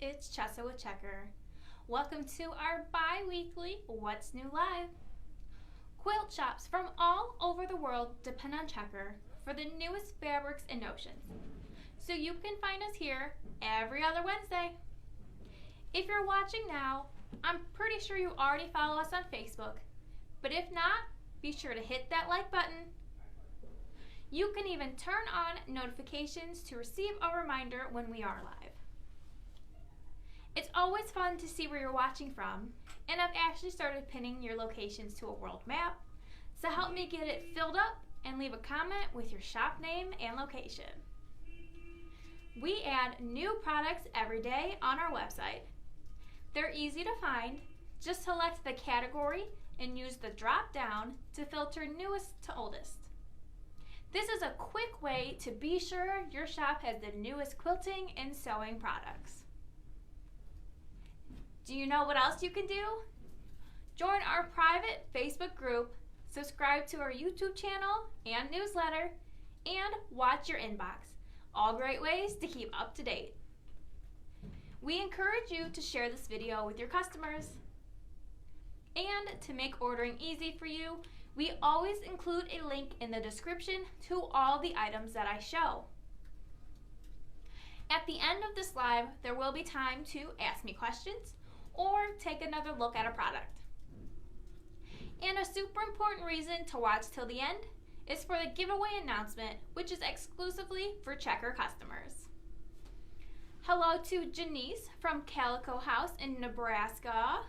it's Chessa with Checker. Welcome to our bi-weekly What's New Live. Quilt shops from all over the world depend on Checker for the newest fabrics and notions. So you can find us here every other Wednesday. If you're watching now, I'm pretty sure you already follow us on Facebook. But if not, be sure to hit that like button. You can even turn on notifications to receive a reminder when we are live. It's always fun to see where you're watching from, and I've actually started pinning your locations to a world map, so help me get it filled up and leave a comment with your shop name and location. We add new products every day on our website. They're easy to find. Just select the category and use the drop down to filter newest to oldest. This is a quick way to be sure your shop has the newest quilting and sewing products. Do you know what else you can do? Join our private Facebook group, subscribe to our YouTube channel and newsletter, and watch your inbox. All great ways to keep up to date. We encourage you to share this video with your customers. And to make ordering easy for you, we always include a link in the description to all the items that I show. At the end of this live, there will be time to ask me questions or take another look at a product. And a super important reason to watch till the end is for the giveaway announcement, which is exclusively for Checker customers. Hello to Janice from Calico House in Nebraska.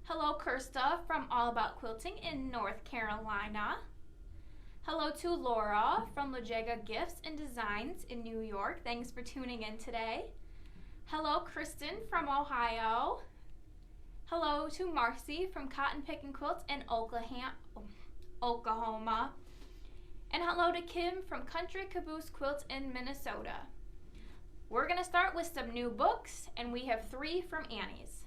Hello Kirsta from All About Quilting in North Carolina. Hello to Laura from Lajega Gifts and Designs in New York. Thanks for tuning in today. Hello Kristen from Ohio. Hello to Marcy from Cotton Pickin' Quilts in Oklahoma. And hello to Kim from Country Caboose Quilts in Minnesota. We're going to start with some new books, and we have 3 from Annie's.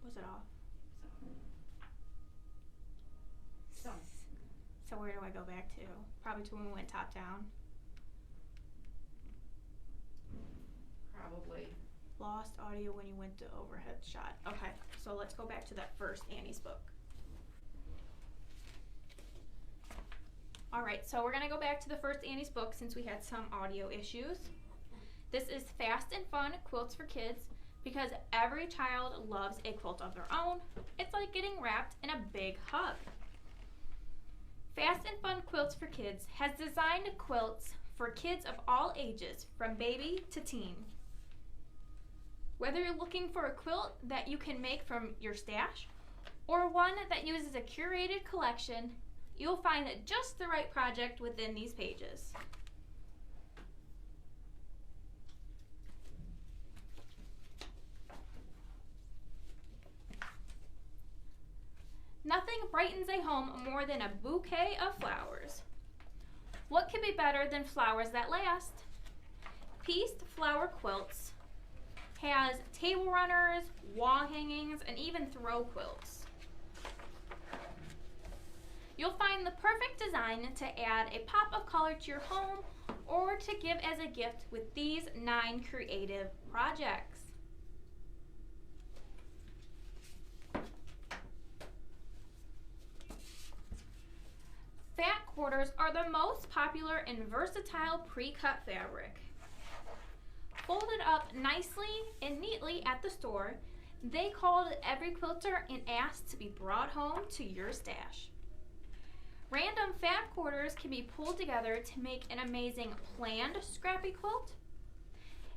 Was it off? So where do I go back to? Probably to when we went top down. Probably. Lost audio when you went to overhead shot. Okay, so let's go back to that first Annie's book. Alright, so we're going to go back to the first Annie's book since we had some audio issues. This is Fast and Fun Quilts for Kids because every child loves a quilt of their own. It's like getting wrapped in a big hug. Fast and Fun Quilts for Kids has designed quilts for kids of all ages, from baby to teen. Whether you're looking for a quilt that you can make from your stash or one that uses a curated collection, you'll find just the right project within these pages. Nothing brightens a home more than a bouquet of flowers. What could be better than flowers that last? Pieced Flower Quilts has table runners, wall hangings, and even throw quilts. You'll find the perfect design to add a pop of color to your home or to give as a gift with these 9 creative projects. Fat quarters are the most popular and versatile pre-cut fabric. Folded up nicely and neatly at the store, they called every quilter and asked to be brought home to your stash. Random fab quarters can be pulled together to make an amazing planned scrappy quilt.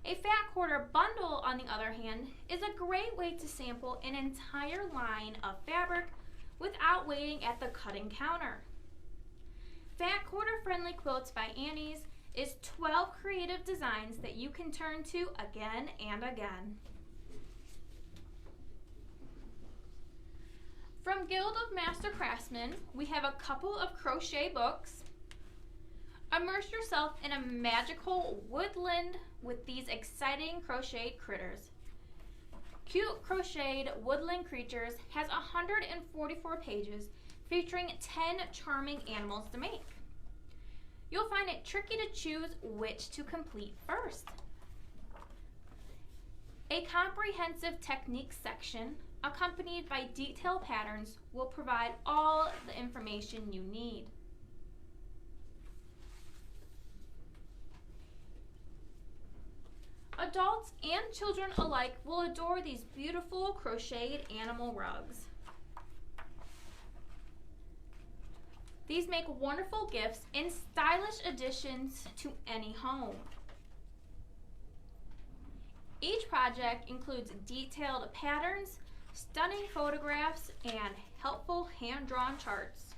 A fat quarter bundle, on the other hand, is a great way to sample an entire line of fabric without waiting at the cutting counter. Fat Quarter Friendly Quilts by Annie's is 12 creative designs that you can turn to again and again. From Guild of Master Craftsmen, we have a couple of crochet books. Immerse yourself in a magical woodland with these exciting crocheted critters. Cute Crocheted Woodland Creatures has 144 pages featuring 10 charming animals to make. You'll find it tricky to choose which to complete first. A comprehensive technique section accompanied by detailed patterns will provide all the information you need. Adults and children alike will adore these beautiful crocheted animal rugs. These make wonderful gifts and stylish additions to any home. Each project includes detailed patterns, stunning photographs, and helpful hand-drawn charts.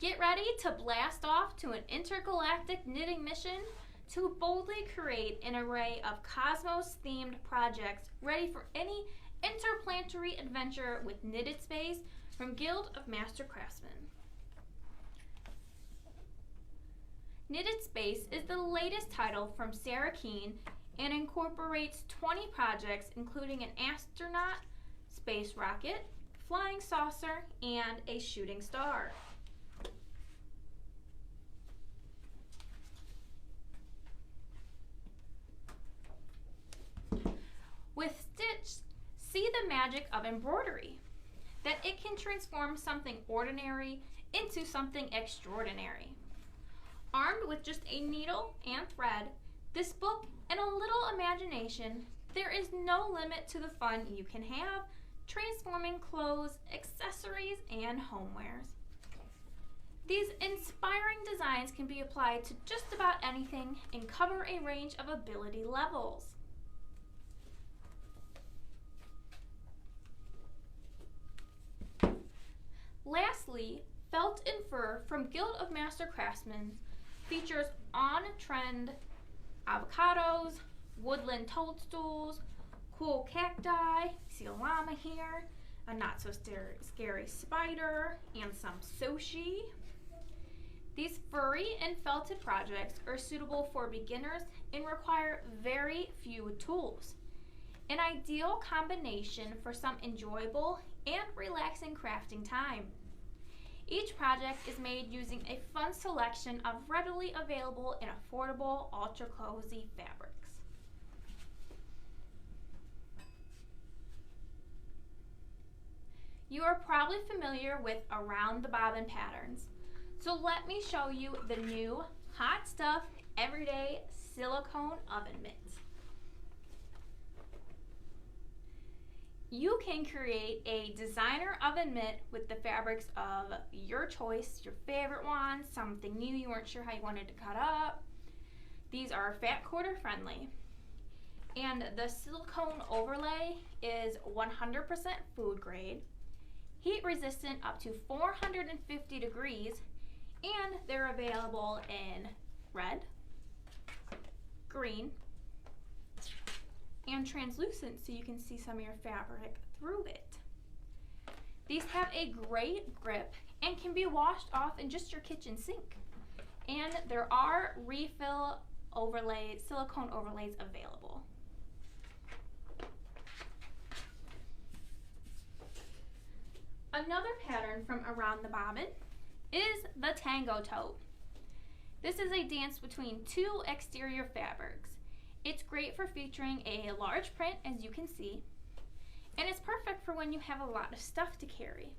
Get ready to blast off to an intergalactic knitting mission to boldly create an array of cosmos-themed projects ready for any interplanetary adventure with Knitted Space from Guild of Master Craftsmen. Knitted Space is the latest title from Sarah Keene and incorporates 20 projects including an astronaut, space rocket, flying saucer, and a shooting star. With Stitch, see the magic of embroidery, that it can transform something ordinary into something extraordinary. Armed with just a needle and thread, this book, and a little imagination, there is no limit to the fun you can have transforming clothes, accessories, and homewares. These inspiring designs can be applied to just about anything and cover a range of ability levels. Lastly, Felt and Fur from Guild of Master Craftsmen features on-trend avocados, woodland toadstools, cool cacti, see a llama here, a not-so-scary spider, and some sushi. These furry and felted projects are suitable for beginners and require very few tools. An ideal combination for some enjoyable and relaxing crafting time. Each project is made using a fun selection of readily available and affordable ultra-cozy fabrics. You are probably familiar with Around the Bobbin patterns, so let me show you the new Hot Stuff Everyday Silicone Oven Mitt. You can create a designer oven mitt with the fabrics of your choice, your favorite one, something new you weren't sure how you wanted to cut up. These are fat quarter friendly. And the silicone overlay is 100% food grade, heat resistant up to 450 degrees, and they're available in red, green, and translucent so you can see some of your fabric through it. These have a great grip and can be washed off in just your kitchen sink. And there are refill overlays, silicone overlays available. Another pattern from Around the Bobbin is the Tango Tote. This is a dance between two exterior fabrics, It's great for featuring a large print, as you can see, and it's perfect for when you have a lot of stuff to carry.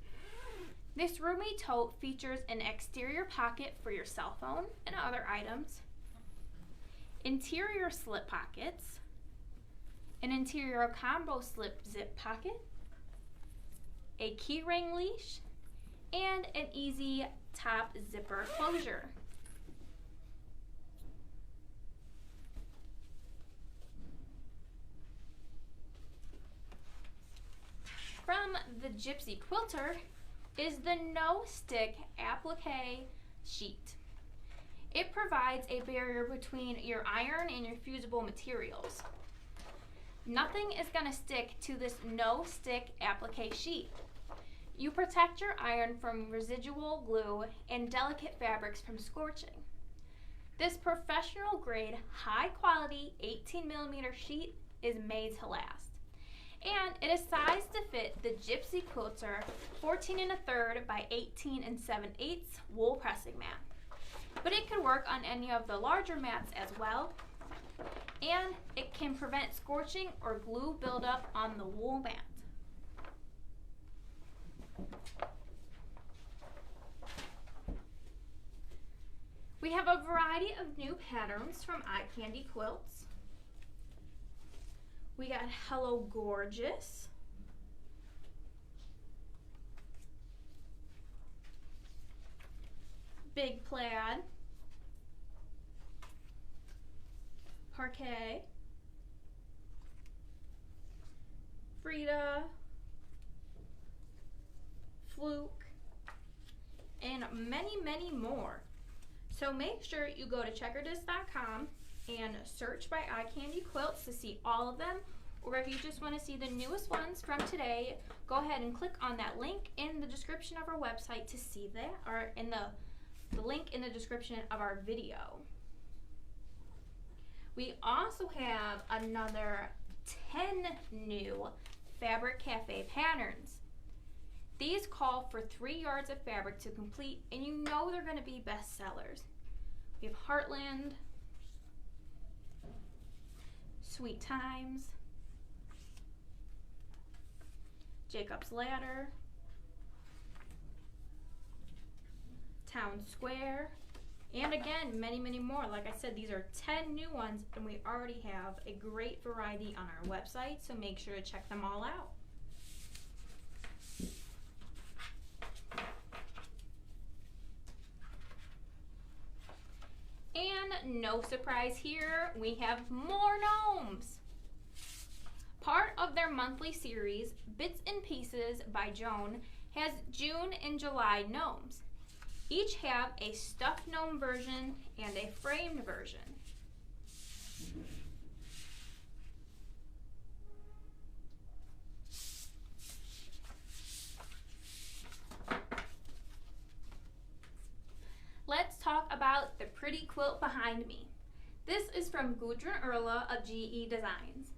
This roomy tote features an exterior pocket for your cell phone and other items, interior slip pockets, an interior combo slip zip pocket, a keyring leash, and an easy top zipper closure. From the Gypsy Quilter is the no-stick applique sheet. It provides a barrier between your iron and your fusible materials. Nothing is going to stick to this no-stick applique sheet. You protect your iron from residual glue and delicate fabrics from scorching. This professional grade, high quality 18mm sheet is made to last. And it is sized to fit the Gypsy Quilter 14 1/3 by 18 7/8 wool pressing mat. But it could work on any of the larger mats as well. And it can prevent scorching or glue buildup on the wool mat. We have a variety of new patterns from Eye Candy Quilts. We got Hello Gorgeous, Big Plaid, Parquet, Frida, Fluke, and many more. So make sure you go to checkerdisc.com and search by Eye Candy Quilts to see all of them, or if you just want to see the newest ones from today, go ahead and click on that link in the description of our website to see that, or in the link in the description of our video. We also have another 10 new Fabric Cafe patterns. These call for 3 yards of fabric to complete, and you know they're going to be best sellers. We have Heartland, Sweet Times, Jacob's Ladder, Town Square, and again, many more. Like I said, these are 10 new ones, and we already have a great variety on our website, so make sure to check them all out. And no surprise here, we have more gnomes. Part of their monthly series, Bits and Pieces by Joan, has June and July gnomes. Each have a stuffed gnome version and a framed version. Let's talk about the pretty quilt behind me. This is from Gudrun Erla of GE Designs.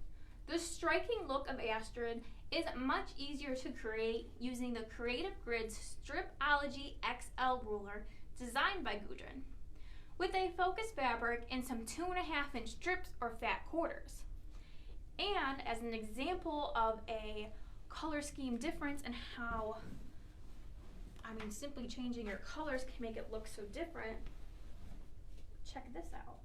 The striking look of Astrid is much easier to create using the Creative Grids Stripology XL ruler designed by Gudrun, with a focused fabric and some 2.5-inch strips or fat quarters. And as an example of a color scheme difference and how, simply changing your colors can make it look so different, check this out.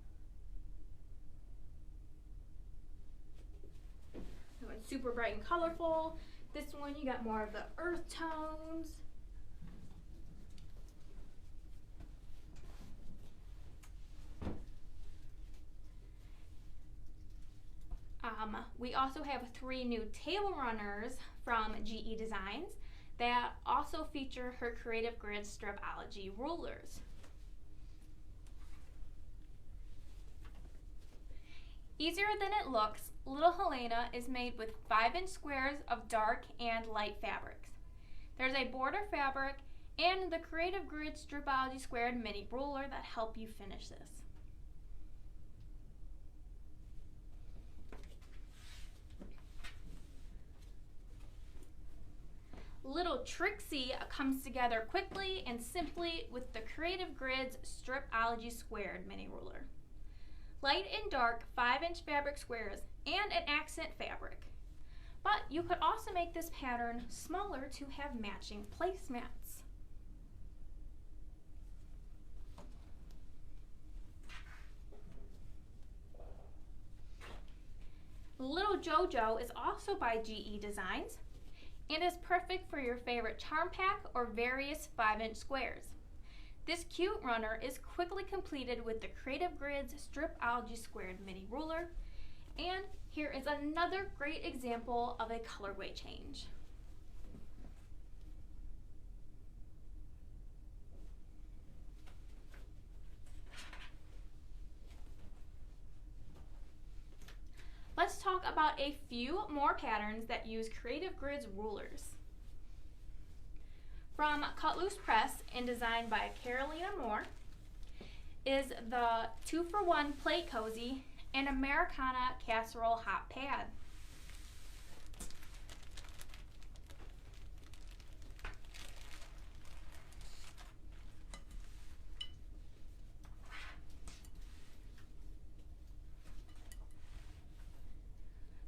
That one's super bright and colorful. This one, you got more of the earth tones. We also have 3 new table runners from GE Designs that also feature her Creative Grids Stripology rulers. Easier than it looks, Little Helena is made with 5-inch squares of dark and light fabrics. There's a border fabric and the Creative Grids Stripology squared mini ruler that help you finish this. Little Trixie comes together quickly and simply with the Creative Grids Stripology squared mini ruler. light and dark 5-inch fabric squares, and an accent fabric. But you could also make this pattern smaller to have matching placemats. Little JoJo is also by GE Designs and is perfect for your favorite charm pack or various 5-inch squares. This cute runner is quickly completed with the Creative Grids Stripology Squared Mini Ruler, and here is another great example of a colorway change. Let's talk about a few more patterns that use Creative Grids rulers. From Cut Loose Press and designed by Carolina Moore is the 2-for-1 Plate Cozy and Americana Casserole Hot Pad.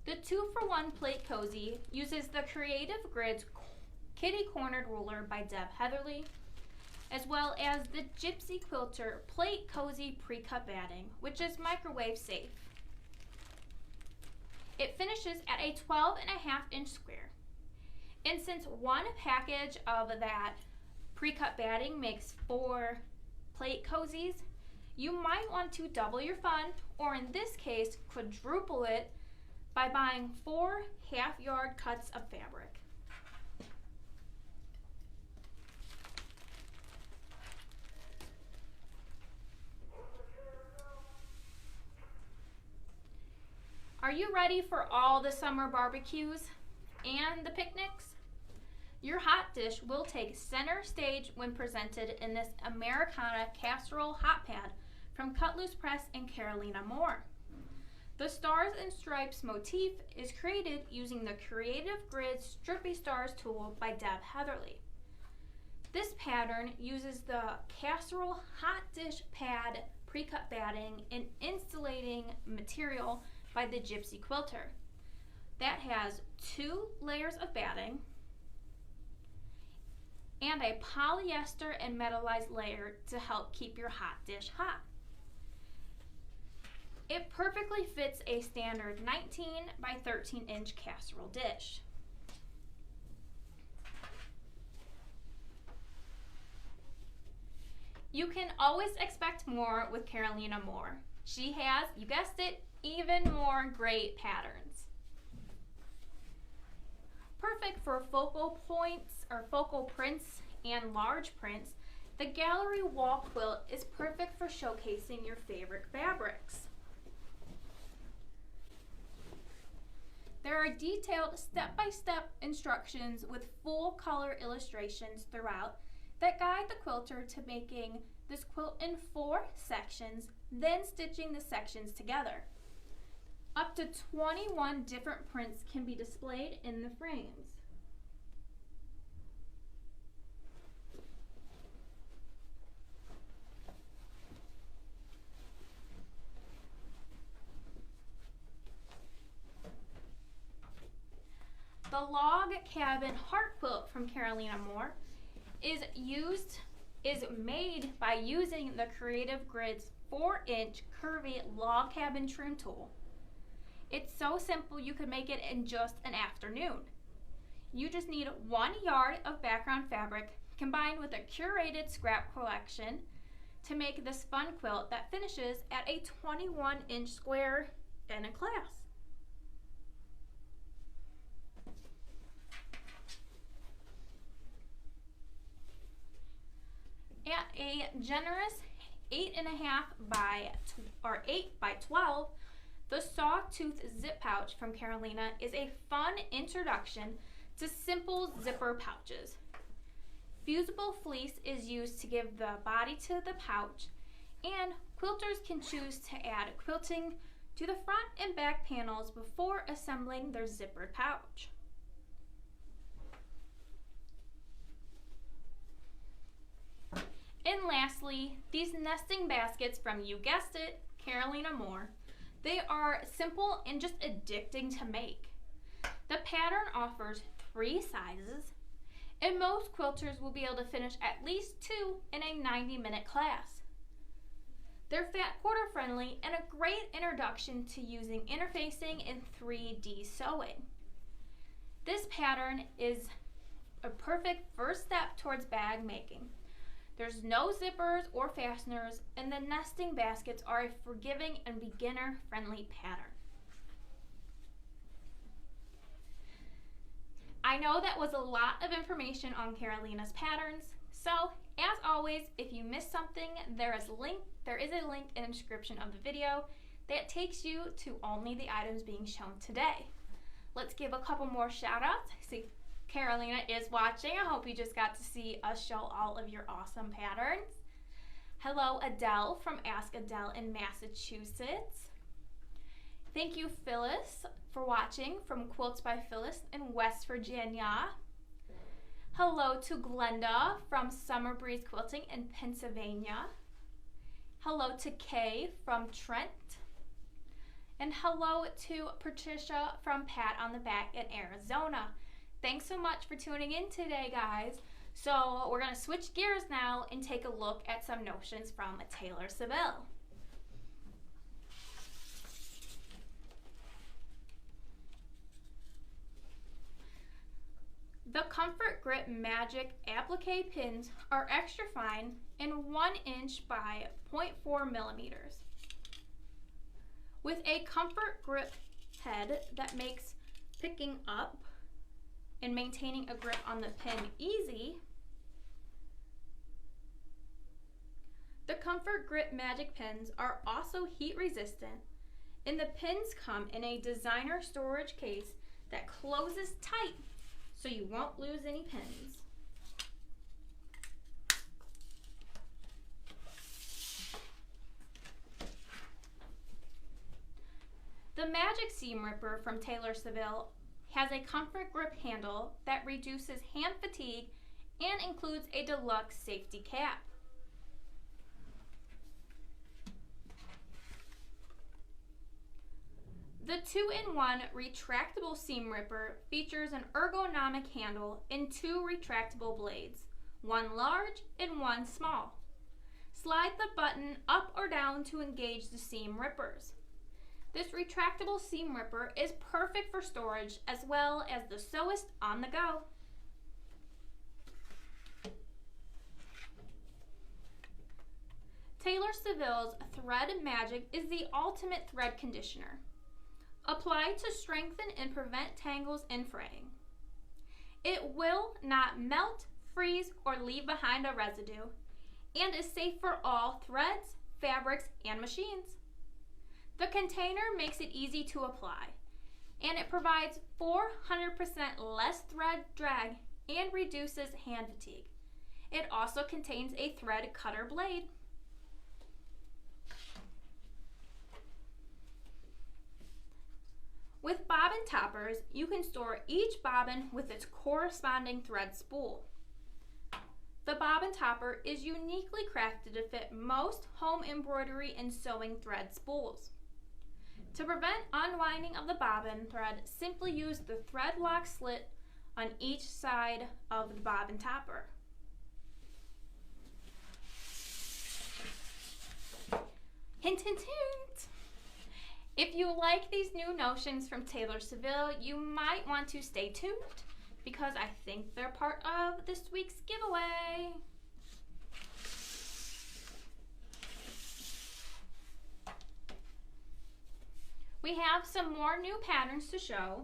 The 2-for-1 Plate Cozy uses the Creative Grids Kitty Cornered Ruler by Deb Heatherly, as well as the Gypsy Quilter Plate Cozy Pre-Cut Batting, which is microwave safe. It finishes at a 12.5-inch square. And since one package of that pre-cut batting makes 4 plate cozies, you might want to double your fun, or in this case, quadruple it by buying 4 half-yard cuts of fabric. Are you ready for all the summer barbecues and the picnics? Your hot dish will take center stage when presented in this Americana Casserole Hot Pad from Cut Loose Press and Carolina Moore. The Stars and Stripes motif is created using the Creative Grids Strippy Stars tool by Deb Heatherly. This pattern uses the Casserole Hot Dish Pad pre-cut batting and insulating material by the Gypsy Quilter. That has 2 layers of batting and a polyester and metallized layer to help keep your hot dish hot. It perfectly fits a standard 19 by 13-inch casserole dish. You can always expect more with Carolina Moore. She has, you guessed it, even more great patterns. Perfect for focal points or focal prints and large prints, the gallery wall quilt is perfect for showcasing your favorite fabrics. There are detailed step-by-step instructions with full color illustrations throughout that guide the quilter to making this quilt in 4 sections, then stitching the sections together. Up to 21 different prints can be displayed in the frames. The Log Cabin Heart Quilt from Carolina Moore is made by using the Creative Grids 4-inch curvy log cabin trim tool. It's so simple you could make it in just an afternoon. You just need 1 yard of background fabric combined with a curated scrap collection to make this fun quilt that finishes at a 21-inch square in a class. At a generous 8.5 by 8 by 12, the Sawtooth Zip Pouch from Carolina is a fun introduction to simple zipper pouches. Fusible fleece is used to give the body to the pouch, and quilters can choose to add quilting to the front and back panels before assembling their zippered pouch. And lastly, these nesting baskets from, you guessed it, Carolina Moore. They are simple and just addicting to make. The pattern offers 3 sizes, and most quilters will be able to finish at least 2 in a 90-minute class. They're fat quarter friendly and a great introduction to using interfacing and 3D sewing. This pattern is a perfect first step towards bag making. There's no zippers or fasteners, and the nesting baskets are a forgiving and beginner-friendly pattern. I know that was a lot of information on Carolina's patterns, so as always, if you missed something, there is a link in the description of the video that takes you to only the items being shown today. Let's give a couple more shout outs. See, Carolina is watching. I hope you just got to see us show all of your awesome patterns. Hello, Adele from Ask Adele in Massachusetts. Thank you, Phyllis, for watching from Quilts by Phyllis in West Virginia. Hello to Glenda from Summer Breeze Quilting in Pennsylvania. Hello to Kay from Trent. And hello to Patricia from Pat on the Back in Arizona. Thanks so much for tuning in today, guys. So we're going to switch gears now and take a look at some notions from Taylor Seville. The Comfort Grip Magic Applique pins are extra fine and 1 inch by 0.4 millimeters. With a comfort grip head that makes picking up and maintaining a grip on the pin easy, the Comfort Grip Magic pins are also heat resistant, and the pins come in a designer storage case that closes tight so you won't lose any pins. The Magic Seam Ripper from Taylor Seville has a comfort grip handle that reduces hand fatigue and includes a deluxe safety cap. The 2-in-1 retractable seam ripper features an ergonomic handle and 2 retractable blades, 1 large and 1 small. Slide the button up or down to engage the seam rippers. This retractable seam ripper is perfect for storage as well as the sewist on the go. Taylor Seville's Thread Magic is the ultimate thread conditioner. Applied to strengthen and prevent tangles and fraying. It will not melt, freeze, or leave behind a residue, and is safe for all threads, fabrics, and machines. The container makes it easy to apply, and it provides 400% less thread drag and reduces hand fatigue. It also contains a thread cutter blade. With Bobbin Toppers, you can store each bobbin with its corresponding thread spool. The Bobbin Topper is uniquely crafted to fit most home embroidery and sewing thread spools. To prevent unwinding of the bobbin thread, simply use the thread lock slit on each side of the Bobbin Topper. Hint, hint, hint! If you like these new notions from Taylor Seville, you might want to stay tuned because I think they're part of this week's giveaway. We have some more new patterns to show.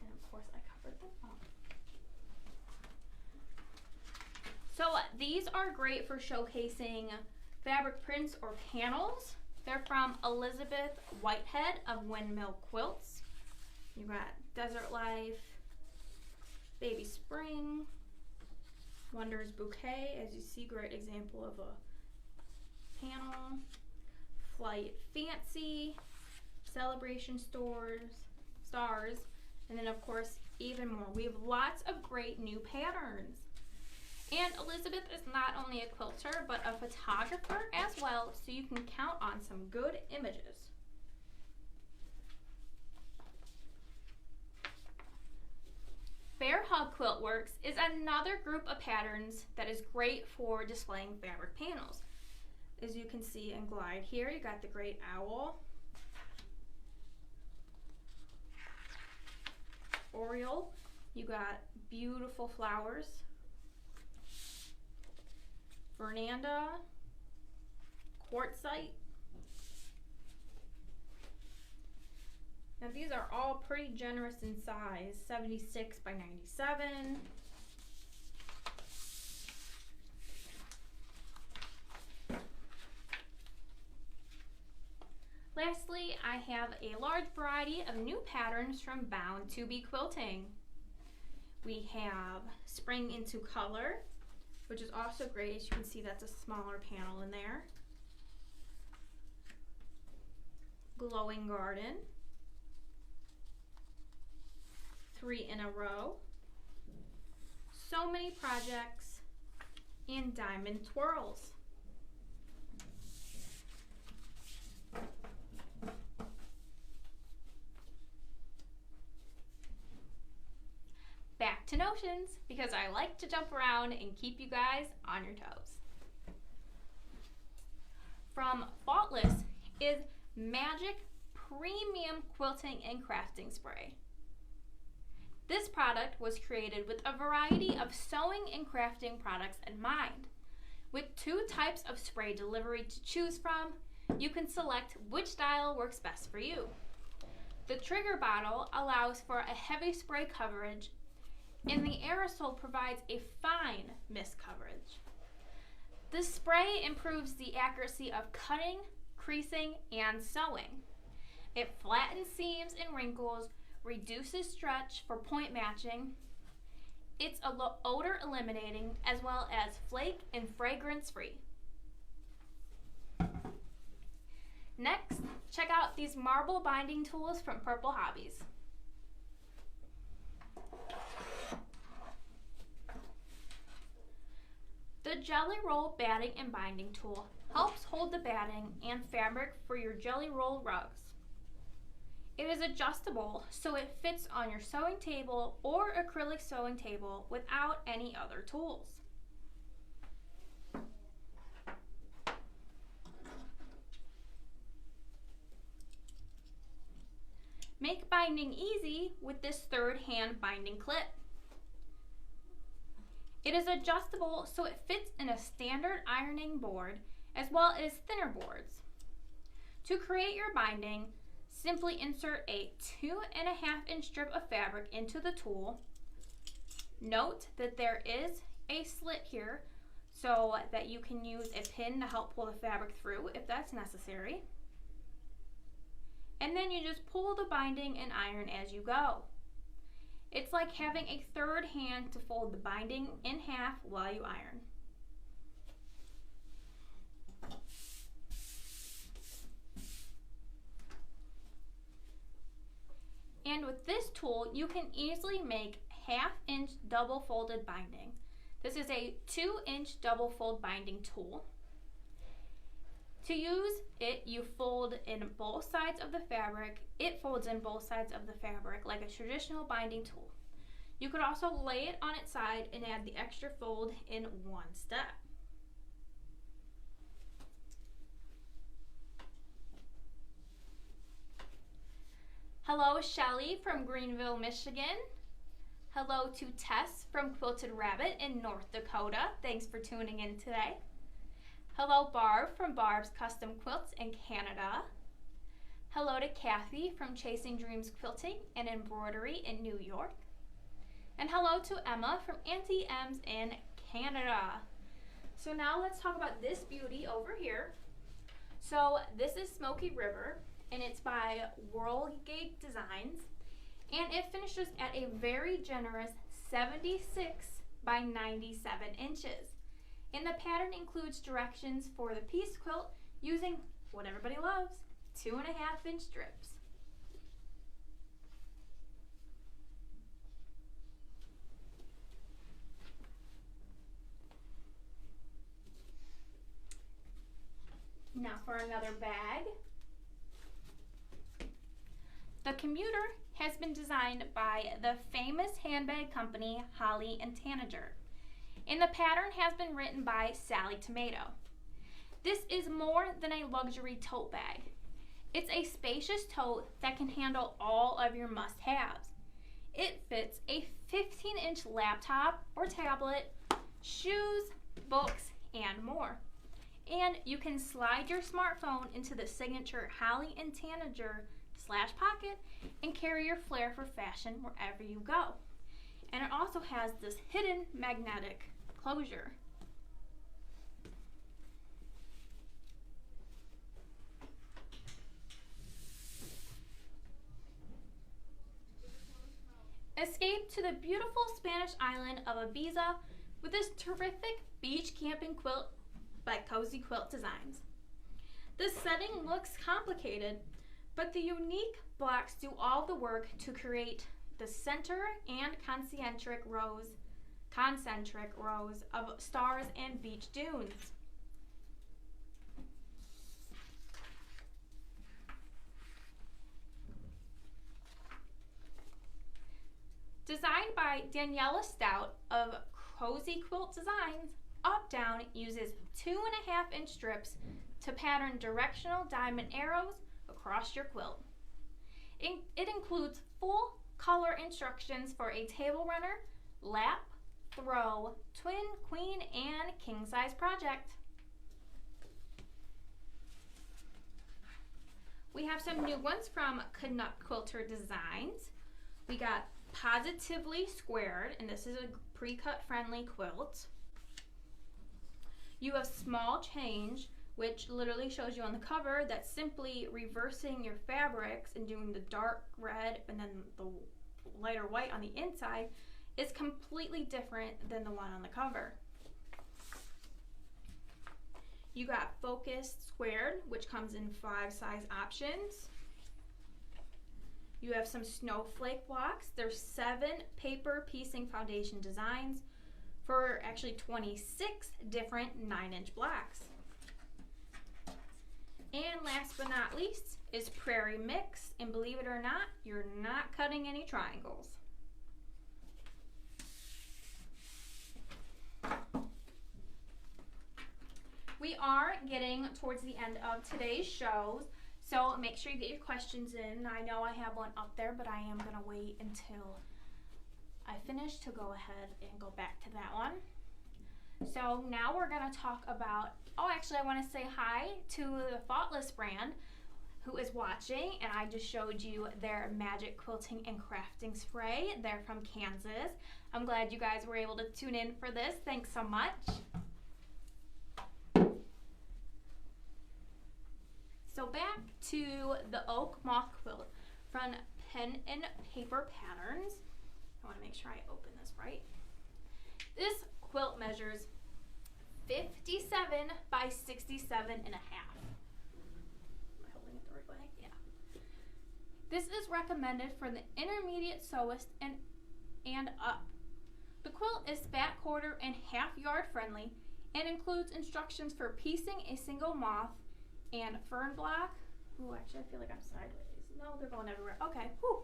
And of course I covered them up. So these are great for showcasing fabric prints or panels. They're from Elizabeth Whitehead of Windmill Quilts. You got Desert Life, Baby Spring, Wonders Bouquet, as you see, great example of a panel, Flight Fancy, Celebration Stars, and then of course even more. We have lots of great new patterns. And Elizabeth is not only a quilter, but a photographer as well, so you can count on some good images. Bear Hug Quilt Works is another group of patterns that is great for displaying fabric panels. As you can see and glide here, you got the great owl, Oriole, you got beautiful flowers, Fernanda, Quartzite. Now these are all pretty generous in size, 76 by 97. Lastly, I have a large variety of new patterns from Bound to Be Quilting. We have Spring into Color, which is also great. As you can see, that's a smaller panel in there. Glowing Garden, 3 in a Row, So Many Projects, and Diamond Twirls. Back to notions, because I like to jump around and keep you guys on your toes. From Faultless is Magic Premium Quilting and Crafting Spray. This product was created with a variety of sewing and crafting products in mind. With 2 types of spray delivery to choose from, you can select which style works best for you. The trigger bottle allows for a heavy spray coverage, and the aerosol provides a fine mist coverage. The spray improves the accuracy of cutting, creasing, and sewing. It flattens seams and wrinkles, reduces stretch for point matching. It's odor eliminating as well as flake and fragrance free. Next, check out these marble binding tools from Purple Hobbies. The Jelly Roll batting and binding tool helps hold the batting and fabric for your Jelly Roll rugs. It is adjustable so it fits on your sewing table or acrylic sewing table without any other tools. Make binding easy with this 3rd hand binding clip. It is adjustable so it fits in a standard ironing board as well as thinner boards. To create your binding, simply insert a 2.5-inch strip of fabric into the tool. Note that there is a slit here so that you can use a pin to help pull the fabric through if that's necessary. And then you just pull the binding and iron as you go. It's like having a 3rd hand to fold the binding in half while you iron. And with this tool, you can easily make 1/2-inch double folded binding. This is a 2-inch double fold binding tool. To use it, you fold in both sides of the fabric. It folds in both sides of the fabric like a traditional binding tool. You could also lay it on its side and add the extra fold in one step. Hello, Shelly from Greenville, Michigan. Hello to Tess from Quilted Rabbit in North Dakota. Thanks for tuning in today. Hello, Barb from Barb's Custom Quilts in Canada. Hello to Kathy from Chasing Dreams Quilting and Embroidery in New York. And hello to Emma from Auntie M's in Canada. So now let's talk about this beauty over here. So this is Smoky River, and it's by Whirligig Designs, and it finishes at a very generous 76 by 97 inches. And the pattern includes directions for the piece quilt using what everybody loves, 2.5-inch strips. Now for another bag. The Commuter has been designed by the famous handbag company Holly and Tanager, and the pattern has been written by Sally Tomato. This is more than a luxury tote bag. It's a spacious tote that can handle all of your must-haves. It fits a 15-inch laptop or tablet, shoes, books, and more. And you can slide your smartphone into the signature Holly and Tanager /pocket and carry your flair for fashion wherever you go. And it also has this hidden magnetic closure. Escape to the beautiful Spanish island of Ibiza with this terrific beach camping quilt by Cozy Quilt Designs. The setting looks complicated, but the unique blocks do all the work to create the center and concentric rows of stars and beach dunes. Designed by Daniela Stout of Cozy Quilt Designs, Up Down uses 2.5-inch strips to pattern directional diamond arrows across your quilt. It includes full color instructions for a table runner, lap, throw, twin, queen, and king size project. We have some new ones from Quilter Designs. We got Positively Squared, and this is a pre-cut friendly quilt. You have Small Change, which literally shows you on the cover that simply reversing your fabrics and doing the dark red and then the lighter white on the inside is completely different than the one on the cover. You got Focused Squared, which comes in 5 size options. You have some snowflake blocks. There's 7 paper piecing foundation designs for actually 26 different 9-inch blocks. And last but not least is Prairie Mix, and believe it or not, you're not cutting any triangles. We are getting towards the end of today's shows, so make sure you get your questions in. I know I have one up there, but I am going to wait until I finish to go ahead and go back to that one. So now we're going to talk about, actually I want to say hi to the Thoughtless brand who is watching, and I just showed you their Magic Quilting and Crafting Spray. They're from Kansas. I'm glad you guys were able to tune in for this. Thanks so much. So back to the Oak Mock Quilt from Pen and Paper Patterns. I want to make sure I open this right. This quilt measures 57 by 67 and a half. Am I holding it the right way? Yeah. This is recommended for the intermediate sewist and up. The quilt is spat quarter and half yard friendly and includes instructions for piecing a single moth and fern block. Ooh, actually I feel like I'm sideways. No, they're going everywhere. Okay, whew.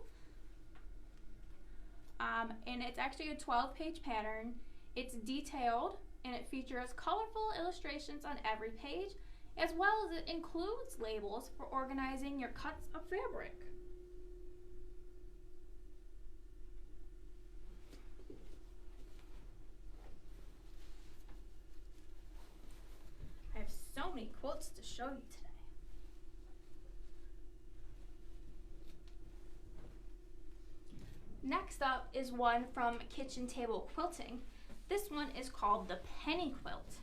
And it's actually a 12-page pattern. It's detailed and it features colorful illustrations on every page, as well as it includes labels for organizing your cuts of fabric. I have so many quilts to show you today. Next up is one from Kitchen Table Quilting. This one is called the Penny Quilt.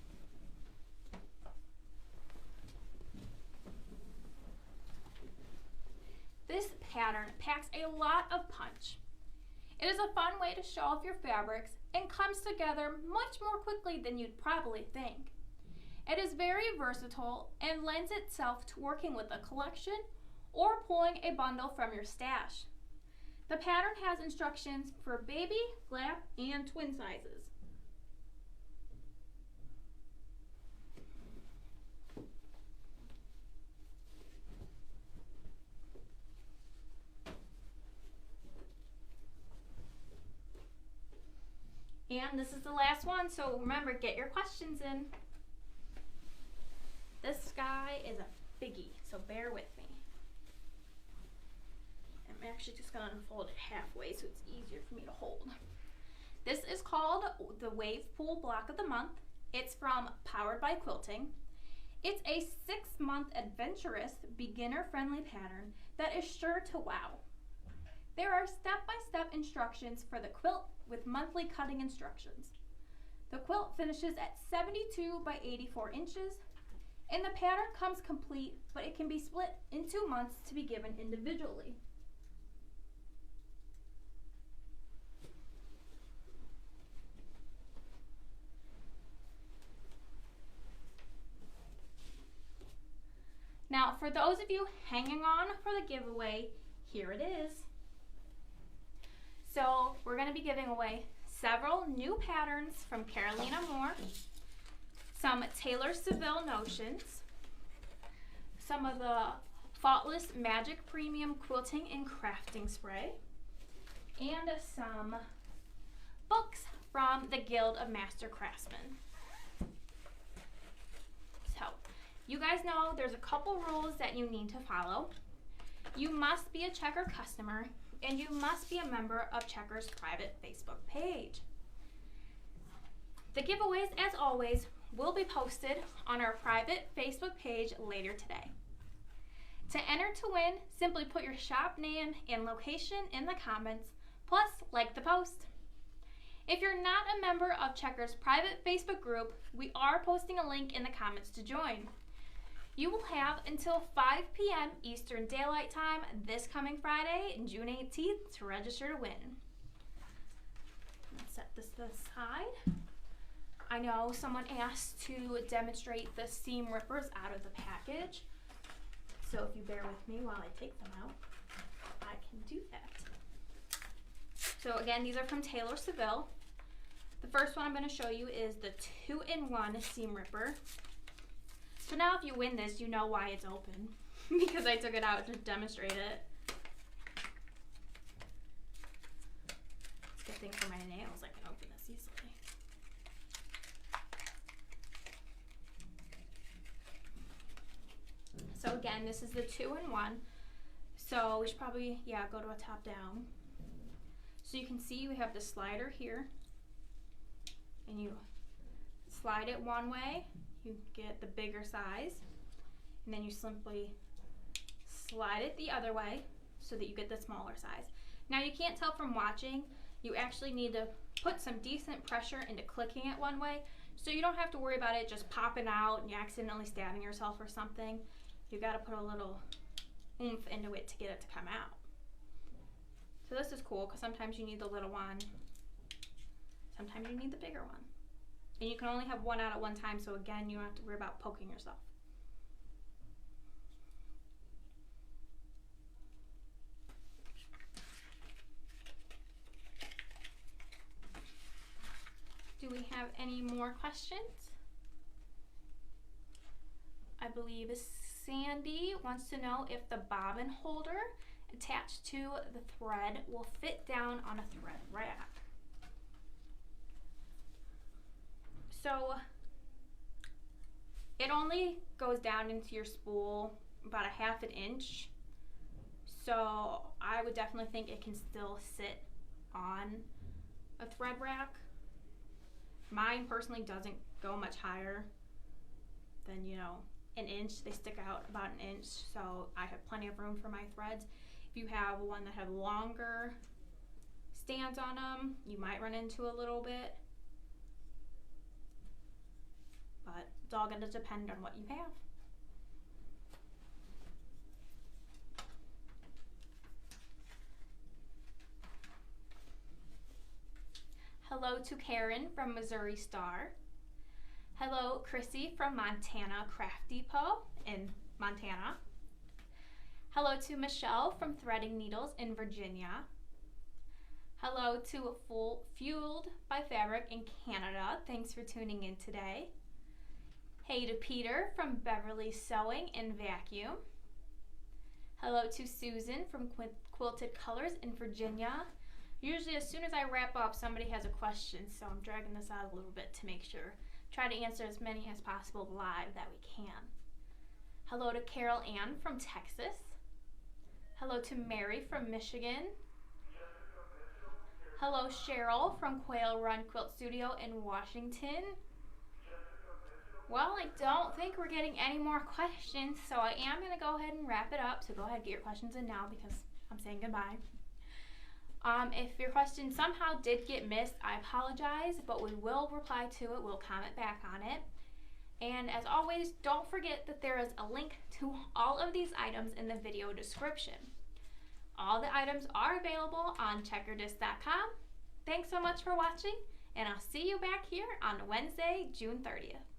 This pattern packs a lot of punch. It is a fun way to show off your fabrics and comes together much more quickly than you'd probably think. It is very versatile and lends itself to working with a collection or pulling a bundle from your stash. The pattern has instructions for baby, lap, and twin sizes. And this is the last one, so remember, get your questions in. This guy is a biggie, so bear with me. I'm actually just gonna unfold it halfway so it's easier for me to hold. This is called the Wave Pool Block of the Month. It's from Powered by Quilting. It's a 6-month adventurous, beginner-friendly pattern that is sure to wow. There are step-by-step instructions for the quilt with monthly cutting instructions. The quilt finishes at 72 by 84 inches, and the pattern comes complete, but it can be split in 2 months to be given individually. Now, for those of you hanging on for the giveaway, here it is. So we're going to be giving away several new patterns from Carolina Moore, some Taylor Seville notions, some of the Faultless Magic Premium Quilting and Crafting Spray, and some books from the Guild of Master Craftsmen. So, you guys know there's a couple rules that you need to follow. You must be a Checker customer, and you must be a member of Checker's private Facebook page. The giveaways, as always, will be posted on our private Facebook page later today. To enter to win, simply put your shop name and location in the comments, plus like the post. If you're not a member of Checker's private Facebook group, we are posting a link in the comments to join. You will have until 5 p.m. Eastern Daylight Time this coming Friday, June 18th, to register to win. Let's set this aside. I know someone asked to demonstrate the seam rippers out of the package. So if you bear with me while I take them out, I can do that. So again, these are from Taylor Seville. The first one I'm going to show you is the 2-in-1 seam ripper. So now if you win this, you know why it's open, because I took it out to demonstrate it. It's a good thing for my nails, I can open this easily. So again, this is the 2-in-1. So we should probably, go to a top down. So you can see we have the slider here, and you slide it one way, you get the bigger size, and then you simply slide it the other way so that you get the smaller size. Now you can't tell from watching, you actually need to put some decent pressure into clicking it one way, so you don't have to worry about it just popping out and you accidentally stabbing yourself or something. You got to put a little oomph into it to get it to come out. So this is cool because sometimes you need the little one, sometimes you need the bigger one. And you can only have one out at one time, so again, you don't have to worry about poking yourself. Do we have any more questions? I believe Sandy wants to know if the bobbin holder attached to the thread will fit down on a thread rack. So it only goes down into your spool about a 1/2 inch. So I would definitely think it can still sit on a thread rack. Mine personally doesn't go much higher than, an inch. They stick out about an inch, so I have plenty of room for my threads. If you have one that have longer stands on them, you might run into a little bit. But it's all going to depend on what you have. Hello to Karen from Missouri Star. Hello, Chrissy from Montana Craft Depot in Montana. Hello to Michelle from Threading Needles in Virginia. Hello to Fueled by Fabric in Canada. Thanks for tuning in today. Hey to Peter from Beverly Sewing and Vacuum. Hello to Susan from Quilted Colors in Virginia. Usually as soon as I wrap up, somebody has a question, so I'm dragging this out a little bit to make sure. Try to answer as many as possible live that we can. Hello to Carol Ann from Texas. Hello to Mary from Michigan. Hello Cheryl from Quail Run Quilt Studio in Washington. Well, I don't think we're getting any more questions, so I am going to go ahead and wrap it up. So go ahead and get your questions in now because I'm saying goodbye. If your question somehow did get missed, I apologize, but we will reply to it. We'll comment back on it. And as always, don't forget that there is a link to all of these items in the video description. All the items are available on checkerdisc.com. Thanks so much for watching, and I'll see you back here on Wednesday, June 30th.